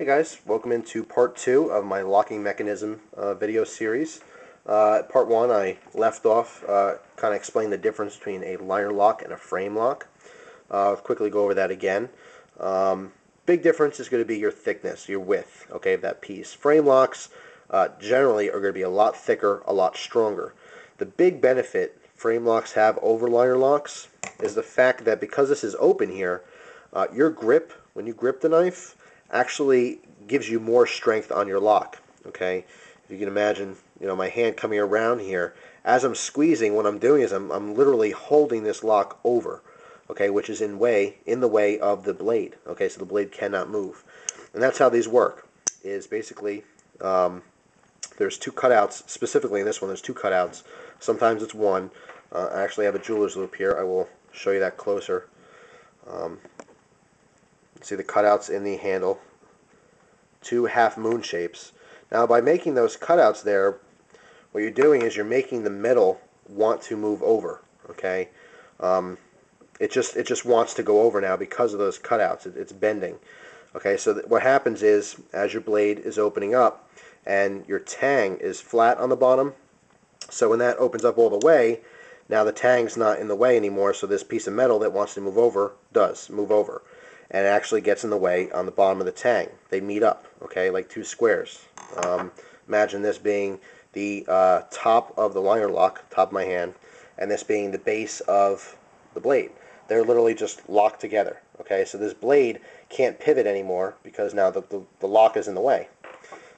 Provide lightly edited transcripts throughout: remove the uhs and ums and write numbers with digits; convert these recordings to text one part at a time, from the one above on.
Hey guys, welcome into part 2 of my locking mechanism video series. Part 1 I left off kind of explained the difference between a liner lock and a frame lock. I'll quickly go over that again. Big difference is going to be your thickness, your width, okay, of that piece. Frame locks generally are going to be a lot thicker, a lot stronger. The big benefit frame locks have over liner locks is the fact that because this is open here, your grip, when you grip the knife, actually gives you more strength on your lock. Okay, if you can imagine, my hand coming around here as I'm squeezing. What I'm doing is I'm literally holding this lock over, okay, which is in the way of the blade. Okay, so the blade cannot move, and that's how these work. Is basically there's two cutouts. Specifically in this one, there's two cutouts. Sometimes it's one. I actually have a jeweler's loop here. I will show you that closer. See the cutouts in the handle, two half moon shapes. Now by making those cutouts there, what you're doing is you're making the metal want to move over. Okay, it just wants to go over now because of those cutouts. It's bending. Okay, so what happens is as your blade is opening up and your tang is flat on the bottom, so when that opens up all the way, now the tang's not in the way anymore, so this piece of metal that wants to move over does move over. And it actually gets in the way on the bottom of the tang. They meet up, okay, like two squares. Imagine this being the top of the liner lock, top of my hand, and this being the base of the blade. They're literally just locked together, okay? So this blade can't pivot anymore because now the lock is in the way.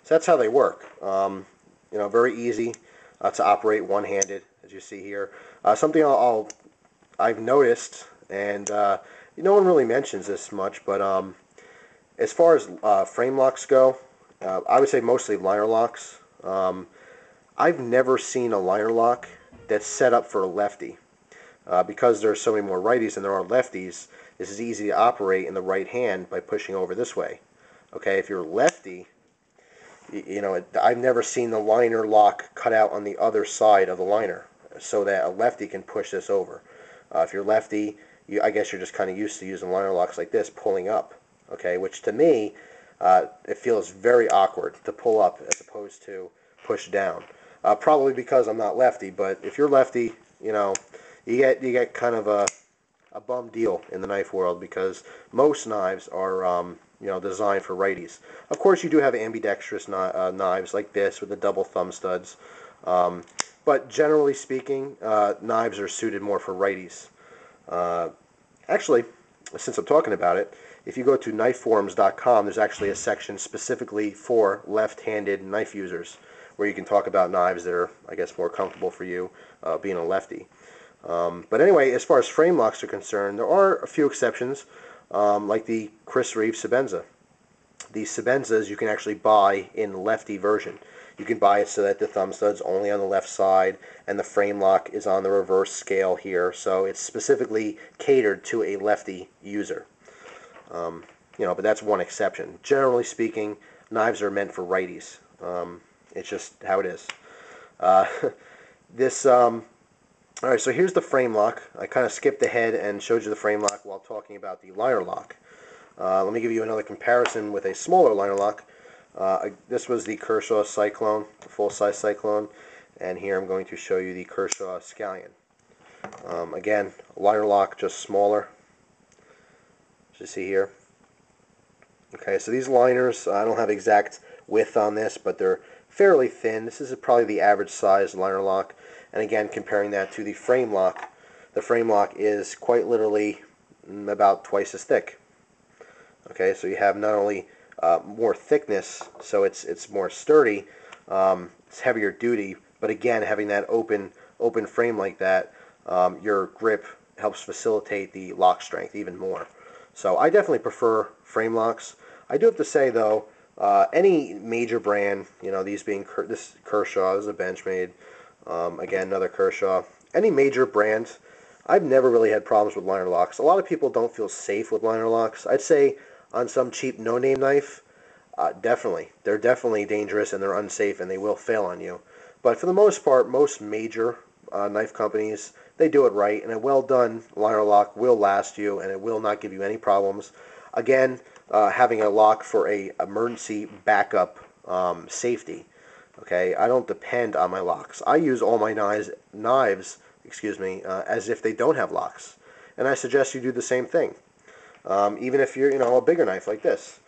So that's how they work. Very easy to operate one-handed, as you see here. Something I've noticed, and no one really mentions this much, but as far as frame locks go, I would say mostly liner locks. I've never seen a liner lock that's set up for a lefty. Because there's so many more righties than there are lefties, this is easy to operate in the right hand by pushing over this way. Okay, if you're lefty, I've never seen the liner lock cut out on the other side of the liner so that a lefty can push this over. If you're lefty, I guess you're just kind of used to using liner locks like this, pulling up, okay, which to me, it feels very awkward to pull up as opposed to push down. Probably because I'm not lefty, but if you're lefty, you get kind of a bum deal in the knife world because most knives are, designed for righties. Of course, you do have ambidextrous knives like this with the double thumb studs, but generally speaking, knives are suited more for righties. Actually, since I'm talking about it, if you go to knifeforums.com, there's actually a section specifically for left-handed knife users where you can talk about knives that are, I guess, more comfortable for you being a lefty. But anyway, as far as frame locks are concerned, there are a few exceptions, like the Chris Reeve Sebenza. These Sebenzas you can actually buy in the lefty version. You can buy it so that the thumb stud's only on the left side and the frame lock is on the reverse scale here. So it's specifically catered to a lefty user. But that's one exception. Generally speaking, knives are meant for righties. It's just how it is. Alright, so here's the frame lock. I kind of skipped ahead and showed you the frame lock while talking about the liner lock. Let me give you another comparison with a smaller liner lock. This was the Kershaw Cyclone, the full-size Cyclone, and here I'm going to show you the Kershaw Scallion. Again, liner lock, just smaller, as you see here. Okay, so these liners, I don't have exact width on this, but they're fairly thin. This is probably the average size liner lock. And again, comparing that to the frame lock is quite literally about twice as thick. Okay, so you have not only more thickness, so it's more sturdy, it's heavier duty, but again, having that open frame like that, your grip helps facilitate the lock strength even more. So I definitely prefer frame locks. I do have to say though, any major brand, these being this Kershaw, this is a Benchmade, again another Kershaw, any major brand, I've never really had problems with liner locks. A lot of people don't feel safe with liner locks. I'd say on some cheap no-name knife, definitely. They're definitely dangerous and they're unsafe and they will fail on you. But for the most part, most major knife companies, they do it right, and a well-done liner lock will last you and it will not give you any problems. Again, having a lock for a emergency backup safety. Okay, I don't depend on my locks. I use all my knives, excuse me, as if they don't have locks, and I suggest you do the same thing. Even if you're, a bigger knife like this.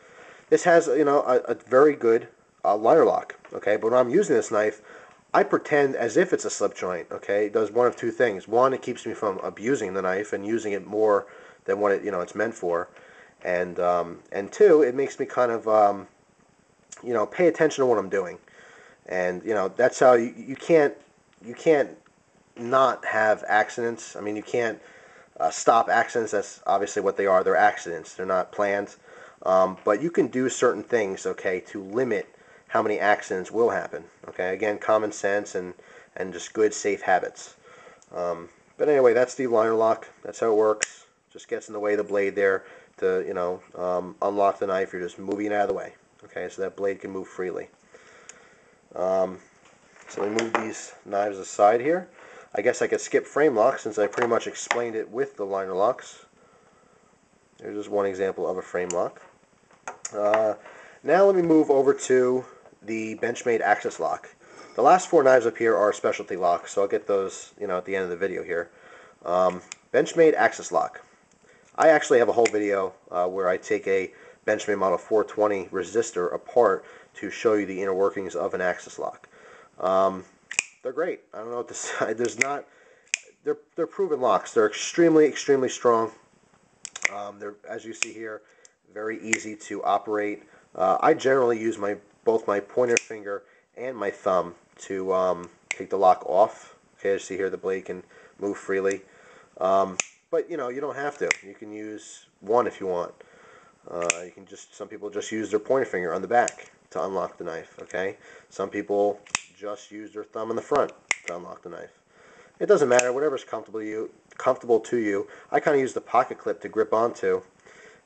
This has, a very good liner lock. Okay, but when I'm using this knife, I pretend as if it's a slip joint. Okay, it does one of two things. One, it keeps me from abusing the knife and using it more than what it's meant for, and two, it makes me kind of pay attention to what I'm doing. And that's how you can't not have accidents. I mean, you can't stop accidents. That's obviously what they are. They're accidents. They're not planned. But you can do certain things, okay, to limit how many accidents will happen. Okay, again, common sense and just good, safe habits. But anyway, that's the liner lock. That's how it works. Just gets in the way of the blade there to, unlock the knife. You're just moving it out of the way. Okay, so that blade can move freely. So we move these knives aside here. I guess I could skip frame lock since I pretty much explained it with the liner locks. There's just one example of a frame lock. Now let me move over to the Benchmade access lock. The last four knives up here are specialty locks, so I'll get those at the end of the video here. Benchmade access lock. I actually have a whole video where I take a Benchmade Model 420 resistor apart to show you the inner workings of an access lock. They're great. I don't know what to say. They're proven locks. They're extremely strong. They're, as you see here, very easy to operate. I generally use both my pointer finger and my thumb to take the lock off. Okay, as you see here, the blade can move freely. But you don't have to. You can use one if you want. Some people just use their pointer finger on the back to unlock the knife. Okay, some people just use their thumb in the front to unlock the knife. It doesn't matter, whatever's comfortable to you. I kind of use the pocket clip to grip onto,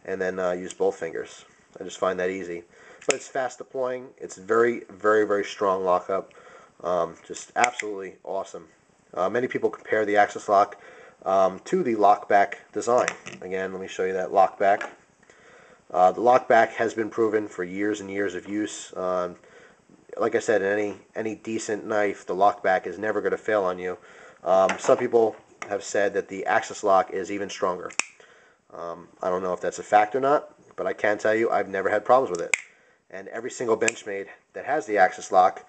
and then use both fingers. I just find that easy. But it's fast deploying. It's very strong lockup. Just absolutely awesome. Many people compare the access lock to the lockback design. Again, let me show you that lockback. The lockback has been proven for years and years of use. Like I said, in any decent knife, the lockback is never going to fail on you. Some people have said that the access lock is even stronger. I don't know if that's a fact or not, but I can tell you I've never had problems with it. And every single Benchmade that has the access lock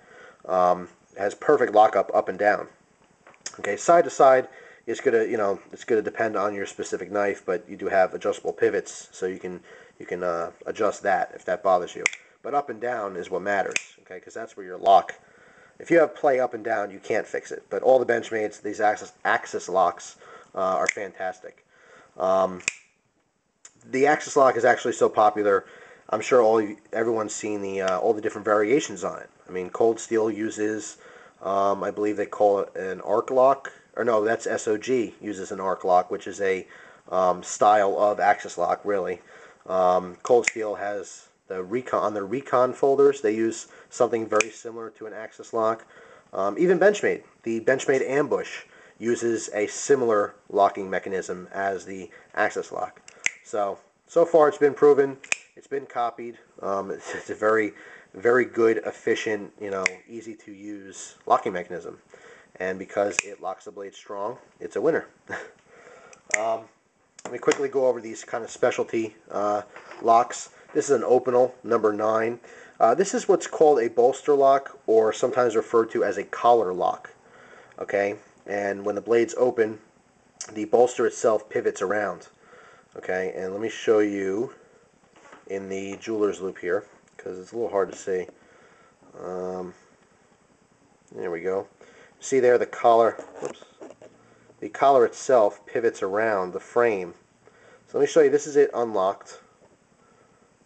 has perfect lockup up and down. Okay, side to side, it's gonna depend on your specific knife, but you do have adjustable pivots, so you can adjust that if that bothers you. But up and down is what matters, okay? Because that's where your lock. If you have play up and down, you can't fix it. But all the Benchmades, these access locks, are fantastic. The access lock is actually so popular. I'm sure everyone's seen all the different variations on it. I mean, Cold Steel uses, I believe they call it an arc lock, or no, that's SOG uses an arc lock, which is a style of access lock, really. Cold Steel has on the Recon folders, they use something very similar to an access lock. Even Benchmade, the Benchmade Ambush uses a similar locking mechanism as the access lock. So far it's been proven, it's been copied. It's a very good, efficient, easy to use locking mechanism. And because it locks the blade strong, it's a winner. Let me quickly go over these kind of specialty locks. This is an Opinel number 9. This is what's called a bolster lock, or sometimes referred to as a collar lock. Okay, and when the blade's open, the bolster itself pivots around. Okay, and let me show you in the jeweler's loop here, because it's a little hard to see. There we go. See there, the collar. Whoops. The collar itself pivots around the frame. So let me show you. This is it unlocked.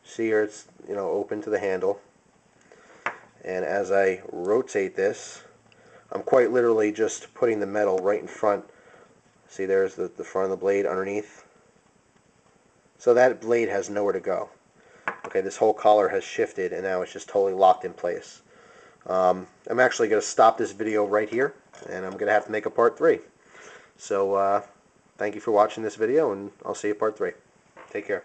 See here, it's open to the handle. And as I rotate this, I'm quite literally just putting the metal right in front. See, there's the front of the blade underneath. So that blade has nowhere to go. Okay, this whole collar has shifted, and now it's just totally locked in place. I'm actually going to stop this video right here, and I'm going to have to make a part 3. So, thank you for watching this video, and I'll see you part 3. Take care.